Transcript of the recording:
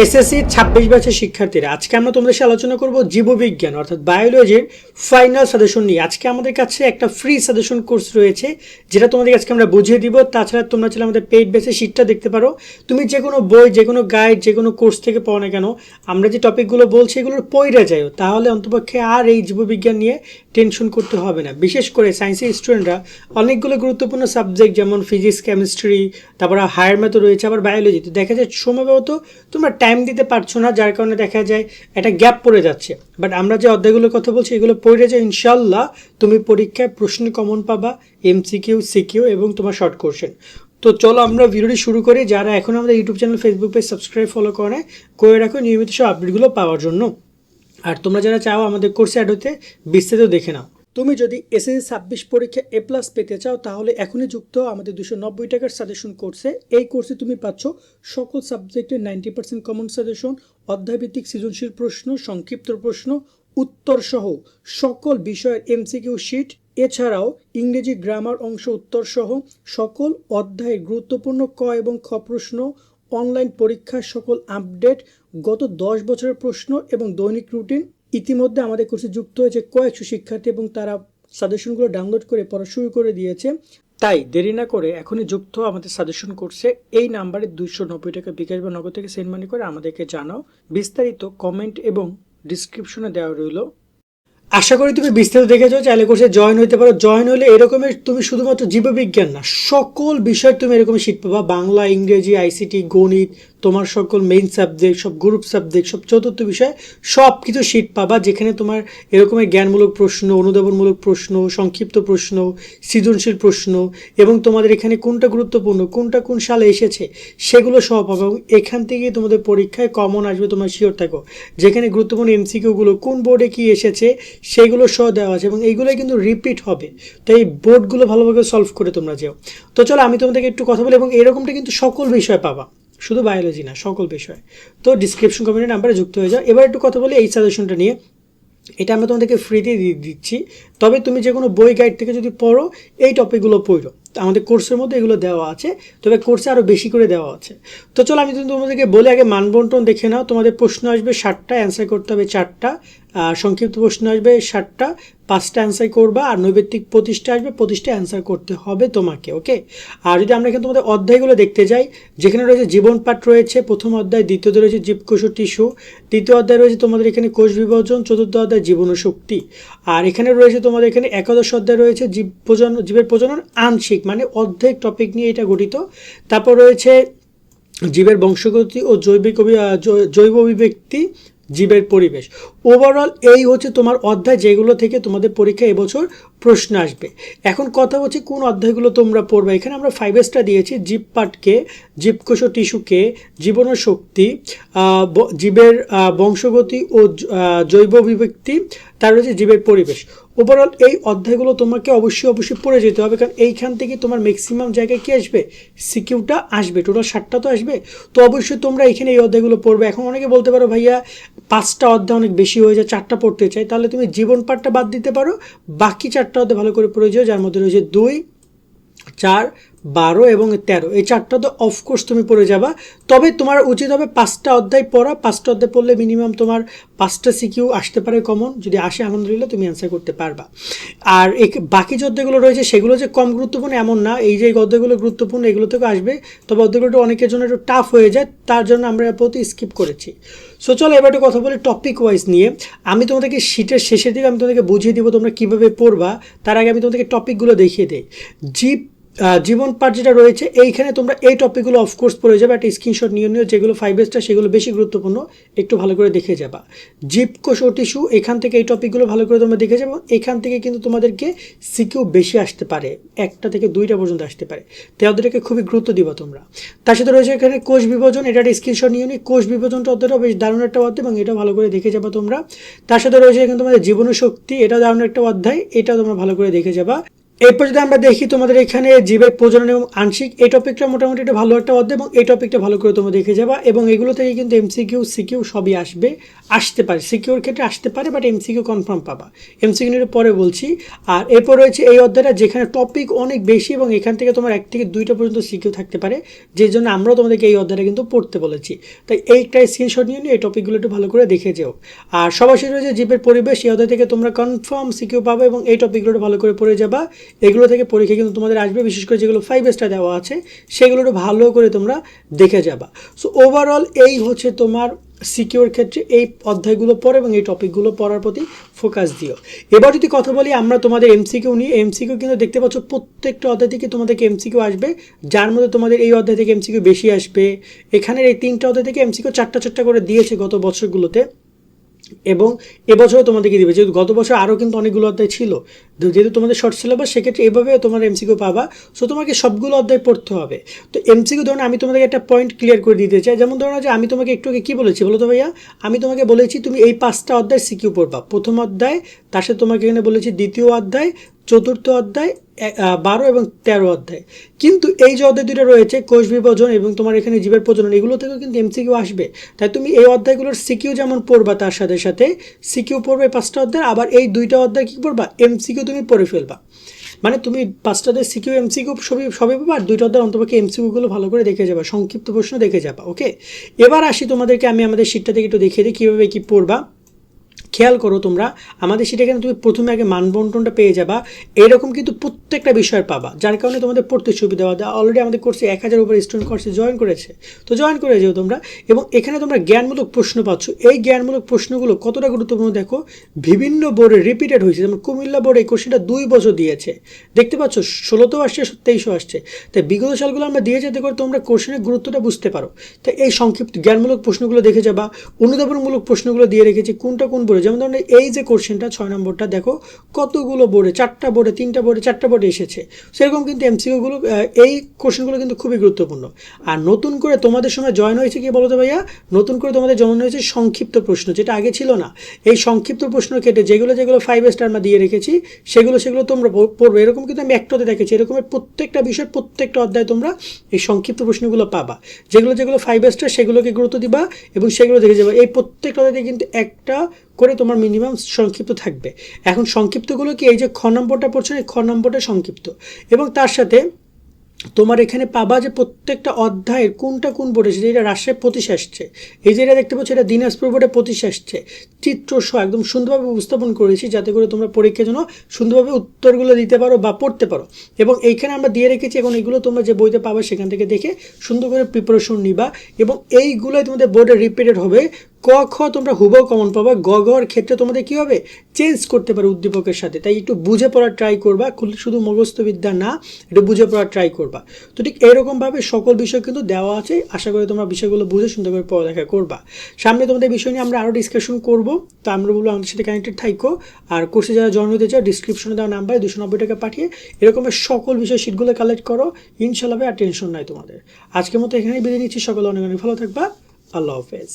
SSC ২৬ ব্যাচের শিক্ষার্থীরা আজকে আমরা তোমাদের সাথে আলোচনা করব জীববিজ্ঞান অর্থাৎ বায়োলজির ফাইনাল সাজেশন নিয়ে। আজকে আমাদের কাছে একটা ফ্রি সাজেশন কোর্স রয়েছে যেটা তোমাদের আজকে আমরা বুঝিয়ে দিব। তাছাড়া তোমরা চাইলে আমাদের পেইড বেসে শিটটা দেখতে পারো। তুমি যে কোনো বই, যে কোনো গাইড, যে কোনো কোর্স থেকে পাও না কেন, আমরা যে টপিকগুলো বলছি এগুলোর পড়ে যাও, তাহলে অন্তপক্ষে আর এই জীববিজ্ঞান নিয়ে টেনশন করতে হবে না। বিশেষ করে সায়েন্সের স্টুডেন্টরা অনেকগুলো গুরুত্বপূর্ণ সাবজেক্ট যেমন ফিজিক্স, কেমিস্ট্রি, তারপরে হায়ার ম্যাথও রয়েছে, আবার বায়োলজি, তো দেখা যায় সময়মতো তোমরা টাইম দিতে পারছো না, যার কারণে দেখা যায় একটা গ্যাপ পড়ে যাচ্ছে। বাট আমরা যে অধ্যায়গুলোর কথা বলছি এগুলো পড়ে যাও, ইনশাল্লাহ তুমি পরীক্ষায় প্রশ্ন কমন পাবা, এমসিকিউ, সিকিউ এবং তোমার শর্ট কোশ্চেন। তো চলো আমরা ভিডিওটি শুরু করি। যারা এখন আমাদের YouTube channel, Facebook page subscribe, follow করে রাখো নিয়মিত সব আপডেটগুলো পাওয়ার জন্য। আর তোমরা যারা চাও আমাদের কোর্সে অ্যাড হতে, বিস্তারিত দেখে নাও। তুমি যদি এসএসসি ২৬ পরীক্ষা A+ পেতে চাও তাহলে এখনই যুক্ত আমাদের 290 টাকার সাজেশন কোর্সে। এই কোর্সে তুমি পাচ্ছ সকল সাবজেক্টের 90% কমন সাজেশন, অধ্যায়ভিত্তিক সৃজনশীল প্রশ্ন, সংক্ষিপ্ত প্রশ্ন, উত্তর সহ সকল বিষয়ের এমসিকিউ শিট, এছাড়াও ইংরেজি গ্রামার অংশ উত্তর সহ সকল অধ্যায়ের গুরুত্বপূর্ণ ক এবং খ প্রশ্ন, অনলাইন পরীক্ষার সকল আপডেট, গত 10 বছরের প্রশ্ন এবং দৈনিক রুটিন। ইতিমধ্যে আমাদের কোর্সে যুক্ত হয়েছে কয়েকশো শিক্ষার্থী এবং তারা সাজেশনগুলো ডাউনলোড করে পড়া শুরু করে দিয়েছে। তাই দেরি না করে এখনই যুক্ত আমাদের সাজেশন কোর্সে। এই নাম্বারে 290 টাকা বিকাশ বা নগদ থেকে সেন্ড মানি করে আমাদেরকে জানাও। বিস্তারিত কমেন্ট এবং ডিসক্রিপশনে দেওয়া রইল। আশা করি তুমি বিস্তারিত দেখেছো, চাইলে কোর্সে জয়েন হইতে পারো। জয়েন হলে এরকমের তুমি শুধুমাত্র জীববিজ্ঞান না, সকল বিষয় তুমি এরকম শিট পাবা। বাংলা, ইংরেজি, আইসিটি, গণিত, তোমার সকল মেইন সাবজেক্ট, সব গ্রুপ সাবজেক্ট, সব চতুর্থ বিষয় সব কিছু শিট পাবা, যেখানে তোমার এরকমের জ্ঞানমূলক প্রশ্ন, অনুধাবনমূলক প্রশ্ন, সংক্ষিপ্ত প্রশ্ন, সৃজনশীল প্রশ্ন এবং তোমাদের এখানে কোনটা গুরুত্বপূর্ণ, কোনটা কোন সালে এসেছে সেগুলো সব পাবে। এবং এখান থেকে তোমাদের পরীক্ষায় কমন আসবে, তোমার শিওর থাকো। যেখানে গুরুত্বপূর্ণ এমসিকিউগুলো কোন বোর্ডে কি এসেছে সেগুলো সহ দেওয়া আছে এবং এইগুলোই কিন্তু রিপিট হবে। তো এই বোর্ডগুলো ভালোভাবে সলভ করে তোমরা যেও। তো চলো আমি তোমাদেরকে একটু কথা বলি। এবং এরকমটা কিন্তু সকল বিষয় পাবা, শুধু বায়োলজি না, সকল বিষয়। তো ডিসক্রিপশন কমেন্টের নাম্বারে যুক্ত হয়ে যাও। এবার একটু কথা বলি এই সাজেশনটা নিয়ে। এটা আমরা তোমাদেরকে ফ্রিতে দিয়ে দিচ্ছি, তবে তুমি যে কোনো বই গাইড থেকে যদি পড়ো এই টপিকগুলো পড়ো। আমাদের কোর্সের মধ্যে এগুলো দেওয়া আছে, তবে কোর্সে আরও বেশি করে দেওয়া আছে। তো চলো আমি তোমাদেরকে বলে আগে মানবন্টন দেখে নাও। তোমাদের প্রশ্ন আসবে 60টা, অ্যান্সার করতে হবে 4টা। সংক্ষিপ্ত প্রশ্ন আসবে 60টা, 5টা অ্যান্সার করবা। আর নৈবেত্তিক 25টা আসবে, 25টা অ্যান্সার করতে হবে তোমাকে, ওকে। আর যদি আমরা এখানে তোমাদের অধ্যায়গুলো দেখতে যাই, যেখানে রয়েছে জীবন পাঠ রয়েছে প্রথম অধ্যায়, দ্বিতীয়তে রয়েছে জীবকোষ ও টিস্যু, তৃতীয় অধ্যায় রয়েছে তোমাদের এখানে কোষ বিভাজন, চতুর্থ অধ্যায় জীবন ও শক্তি। আর এখানে রয়েছে তোমাদের এখানে একাদশ অধ্যায় রয়েছে জীবের প্রজনন আংশিক, মানে অর্ধেক টপিক নিয়ে এটা গঠিত। তারপর রয়েছে জীবের বংশগতি ও জৈব অভিব্যক্তি, জীবের পরিবেশ। ওভারঅল এই হচ্ছে তোমার অধ্যায়, যেগুলো থেকে তোমাদের পরীক্ষায় এবছর প্রশ্ন আসবে। এখন কথা হচ্ছে কোন অধ্যায়গুলো তোমরা পড়বে। এখানে আমরা 5 দিয়েছি, জীব পাঠকে, জীবকোষ ও টিস্যুকে, জীবন ও শক্তি, জীবের বংশগতি ও জৈব অভিব্যক্তি, তার রয়েছে জীবের পরিবেশ। ওভারঅল এই অধ্যায়গুলো তোমাকে অবশ্যই পড়ে যেতে হবে, কারণ এইখান থেকে তোমার ম্যাক্সিমাম জায়গায় কি আসবে, সিকিউটা আসবে। টোটাল 60টা তো আসবে, তো অবশ্যই তোমরা এখানে এই অধ্যায়গুলো পড়বে। এখন অনেকে বলতে পারো ভাইয়া 5টা অধ্যায় অনেক বেশি হয়ে যায়, 4টা পড়তে চাই, তাহলে তুমি জীবন পাঠটা বাদ দিতে পারো, বাকি 4টা অধ্যায় ভালো করে পড়ে যাও, যার মধ্যে রয়েছে 2, 4, 12 এবং 13। এই 4টা তো অফকোর্স তুমি পড়ে যাবা। তবে তোমার উচিত হবে 5টা অধ্যায় পড়া। 5টা অধ্যায় পড়লে মিনিমাম তোমার 5টা সিকিউ আসতে পারে কমন। যদি আসে আলহামদুলিল্লাহ, তুমি অ্যান্সার করতে পারবা। আর বাকি যে অধ্যায়গুলো রয়েছে সেগুলো যে কম গুরুত্বপূর্ণ এমন না, এই যে অধ্যায়গুলো গুরুত্বপূর্ণ এগুলো থেকে আসবে, তবে অধ্যায়গুলো অনেকের জন্য একটু টাফ হয়ে যায়, তার জন্য আমরা প্রতি স্কিপ করেছি। সো চলো এবার একটু কথা বলি টপিক ওয়াইজ নিয়ে। আমি তোমাদেরকে শীটের শেষের দিকে আমি তোমাদেরকে বুঝিয়ে দিব তোমরা কীভাবে পড়বা। তার আগে আমি তোমাদেরকে টপিকগুলো দেখিয়ে দিই। জীবন পাঠ যেটা রয়েছে এইখানে তোমরা এই টপিকগুলো অফকোর্স পড়ে যাবে, একটা স্ক্রিনশট নিয়ে যেগুলো 5 সেগুলো বেশি গুরুত্বপূর্ণ, একটু ভালো করে দেখে যাবা। জীবকোষ ও টিস্যু, এখান থেকে এই টপিকগুলো ভালো করে তোমরা দেখে যাবো। এখান থেকে কিন্তু তোমাদেরকে সিকিউ বেশি আসতে পারে, 1টা থেকে 2টা পর্যন্ত আসতে পারে, তাই ওদেরকে খুবই গুরুত্ব দিবা তোমরা। তার সাথে রয়েছে এখানে কোষ বিভাজন, এটা একটা স্ক্রিনশট নিয়ে নিই। কোষ বিভাজনটা অধ্যায়টা বেশ দারুণ একটা অধ্যায় এবং এটা ভালো করে দেখে যাবা তোমরা। তার সাথে রয়েছে এখানে তোমাদের জীবন ও শক্তি, এটা দারুণ একটা অধ্যায়, এটা তোমরা ভালো করে দেখে যাবা। এরপর যদি আমরা দেখি তোমাদের এখানে জীবের প্রজনন এবং আংশিক, এই টপিকটা মোটামুটি একটা ভালো একটা অধ্যায় এবং এই টপিকটা ভালো করে তোমরা দেখে যাবা। এবং এগুলো থেকে কিন্তু এমসিকিউ সিকিউ সবই আসতে পারে, সিকিউর ক্ষেত্রে আসতে পারে, বাট এমসিকিউ কনফার্ম পাবা। এমসিকিউ নিয়ে পরে বলছি। আর এরপর রয়েছে এই অধ্যায়টা যেখানে টপিক অনেক বেশি এবং এখান থেকে তোমার 1 থেকে 2টা পর্যন্ত সিকিউ থাকতে পারে, যে জন্য আমরাও তোমাদেরকে এই অধ্যায়টা কিন্তু পড়তে বলেছি। তাই এইটা স্ক্রিনশট নিয়ে এই টপিকগুলো একটু ভালো করে দেখে যেও। আর সবার শেষে রয়েছে জীবের পরিবেশ, এই অধ্যায় থেকে তোমরা কনফার্ম সিকিউ পাবে এবং এই টপিকগুলো ভালো করে পড়ে যাবা। এগুলো থেকে পরীক্ষা কিন্তু তোমাদের আসবে, বিশেষ করে যেগুলো 5 স্টার দেওয়া আছে সেগুলো একটু ভালো করে তোমরা দেখে যাবা। সো ওভারঅল এই হচ্ছে তোমার সিকিউর ক্ষেত্রে এই অধ্যায়গুলো পড়ো এবং এই টপিকগুলো পড়ার প্রতি ফোকাস দিও। এবার যদি কথা বলি আমরা তোমাদের এমসিকিউ নিয়ে, এমসিকিউ কিন্তু দেখতে পাচ্ছ প্রত্যেকটা অধ্যায় থেকে তোমাদেরকে এমসিকিউ আসবে, যার মধ্যে তোমাদের এই অধ্যায় থেকে এমসিকিউ বেশি আসবে। এখানের এই 3টা অধ্যায় থেকে এমসিকিউ 4টা করে দিয়েছে গত বছরগুলোতে, এবং এবছরও তোমাদেরকে দিবে, যেহেতু গত বছর আরও কিন্তু অনেকগুলো অধ্যায় ছিল, যেহেতু তোমাদের শর্ট সিলেবাস, সেক্ষেত্রে এভাবে তোমার এমসিকিউ পাবা। সো তোমাকে সবগুলো অধ্যায় পড়তে হবে। তো এমসিকিউ ধরুন আমি তোমাদেরকে একটা পয়েন্ট ক্লিয়ার করে দিতে চাই, যেমন ধরো যে আমি তোমাকে একটু আগে কী বলেছি বলো তো ভাইয়া, আমি তোমাকে বলেছি তুমি এই 5টা অধ্যায় সিকিউ পড়বা। প্রথম অধ্যায়, তার সাথে তোমাকে এখানে বলেছি দ্বিতীয় অধ্যায়, চতুর্থ অধ্যায়, 12 এবং 13 অধ্যায়। কিন্তু এই যে অধ্যায় দুটো রয়েছে কোষ বিভাজন এবং তোমার এখানে জীবের প্রজনন, এগুলো থেকেও কিন্তু এমসিকিউ আসবে। তাই তুমি এই অধ্যায়গুলোর সিকিউ যেমন পড়বা, তার সাথে সাথে সিকিউ পড়বে 5টা অধ্যায়, আবার এই 2টা অধ্যায় কী পড়বা, এমসিকিউ তুমি পড়ে ফেলবা। মানে তুমি 5টা অধ্যায় সিকিউ এমসিকিউ সবই পাবা, আর 2টা অধ্যায় অন্তপক্ষে এমসিকিউগুলো ভালো করে দেখে যাবা, সংক্ষিপ্ত প্রশ্ন দেখে যাবা। ওকে, এবার আসি তোমাদেরকে আমি আমাদের শীটটা থেকে একটু দেখিয়ে দিই কীভাবে কী পড়বা। খেয়াল করো তোমরা, আমাদের সেটা এখানে তুমি প্রথমে আগে মানবন্টনটা পেয়ে যাবা, এরকম কিন্তু প্রত্যেকটা বিষয়ের পাবা, যার কারণে তোমাদের পড়তে সুবিধা হবে। অলরেডি আমাদের কোর্সে 1000 উপরে স্টুডেন্ট কোর্সে জয়েন করেছে, তো জয়েন করে যাও তোমরা। এবং এখানে তোমরা জ্ঞানমূলক প্রশ্ন পাচ্ছ, এই জ্ঞানমূলক প্রশ্নগুলো কতটা গুরুত্বপূর্ণ দেখো, বিভিন্ন বোর্ডে রিপিটেড হয়েছে। যেমন কুমিল্লা বোর্ডে এই কোশ্চেনটা 2 বছর দিয়েছে, দেখতে পাচ্ছ 16তেও আসছে, 23ও আসছে। তাই বিগত সালগুলো আমরা দিয়ে যেতে করে তোমরা কোশ্চেনের গুরুত্বটা বুঝতে পারো। তাই এই সংক্ষিপ্ত জ্ঞানমূলক প্রশ্নগুলো দেখে যাবা। অনুধাবনমূলক প্রশ্নগুলো দিয়ে রেখেছি কোনটা কোন বোর্ডে, যেমন ধরুন এই যে কোশ্চেনটা 6 নম্বরটা দেখো কতগুলো বোর্ডে, 4টা বোর্ডে, 3টা বোর্ডে, 4টা বোর্ডে এসেছে। সেরকম কিন্তু এমসিকিউগুলো, এই কোশ্চেনগুলো কিন্তু খুবই গুরুত্বপূর্ণ। আর নতুন করে তোমাদের সময় জয়েন হয়েছে কি বলো তো ভাইয়া, নতুন করে তোমাদের জয়েন হয়েছে সংক্ষিপ্ত প্রশ্ন, যেটা আগে ছিল না। এই সংক্ষিপ্ত প্রশ্ন কেটে যেগুলো 5 স্টার আমরা দিয়ে রেখেছি সেগুলো তোমরা পড়বে। এরকম কিন্তু আমি একটাতে দেখেছি, এরকমের প্রত্যেকটা বিষয় প্রত্যেকটা অধ্যায় তোমরা এই সংক্ষিপ্ত প্রশ্নগুলো পাবা। যেগুলো 5 স্টার সেগুলোকে গুরুত্ব দিবা এবং সেগুলো দেখে যাবে। এই প্রত্যেকটা অধ্যায় কিন্তু একটা করে তোমার মিনিমাম সংক্ষিপ্ত থাকবে। এখন সংক্ষিপ্তগুলো কি, এই যে খ নম্বরটা পড়ছো, এই খ নম্বরটা সংক্ষিপ্ত, এবং তার সাথে তোমার এখানে পাবা যে প্রত্যেকটা অধ্যায়ের কোনটা কোন বোর্ডে এসেছে। এটা রাজশাহী 25 আসছে, এই যে এটা দেখতে পাচ্ছ এটা দিনাজপুর বোর্ডে 25 আসছে। চিত্রসহ একদম সুন্দরভাবে উপস্থাপন করেছি, যাতে করে তোমরা পরীক্ষার জন্য সুন্দরভাবে উত্তরগুলো দিতে পারো বা পড়তে পারো। এবং এইখানে আমরা দিয়ে রেখেছি, এখন এগুলো তোমরা যে বইতে পাবা সেখান থেকে দেখে সুন্দর করে প্রিপারেশন নিবা, এবং এইগুলোই তোমাদের বোর্ডে রিপিটেড হবে। ক খ তোমরা হুবহু কমন পাবা, গ ঘর ক্ষেত্রে তোমাদের কী হবে, চেঞ্জ করতে পারে উদ্দীপকের সাথে। তাই একটু বুঝে পড়ার ট্রাই করবা, শুধু মুখস্থবিদ্যা না, একটু বুঝে পড়ার ট্রাই করবা। তো ঠিক এরকমভাবে সকল বিষয় কিন্তু দেওয়া আছে, আশা করি তোমরা বিষয়গুলো বুঝে সুন্দর করে পড়ালেখা করবা। সামনে তোমাদের বিষয় নিয়ে আমরা আরও ডিসকাশন করবো, তো আমরা বলবো আমাদের সাথে কানেক্টেড থাইকো। আর কোর্সে যারা জয়েন হতে চাও, ডিসক্রিপশনে দেওয়া নাম্বারে 290 টাকা পাঠিয়ে এরকমের সকল বিষয় শিটগুলো কালেক্ট করো, ইনশাল্লাহ আর টেনশন নাই তোমাদের। আজকের মতো এখানেই বিদায় নিচ্ছি, সকলে অনেক অনেক ভালো থাকবা, আল্লাহ হাফেজ।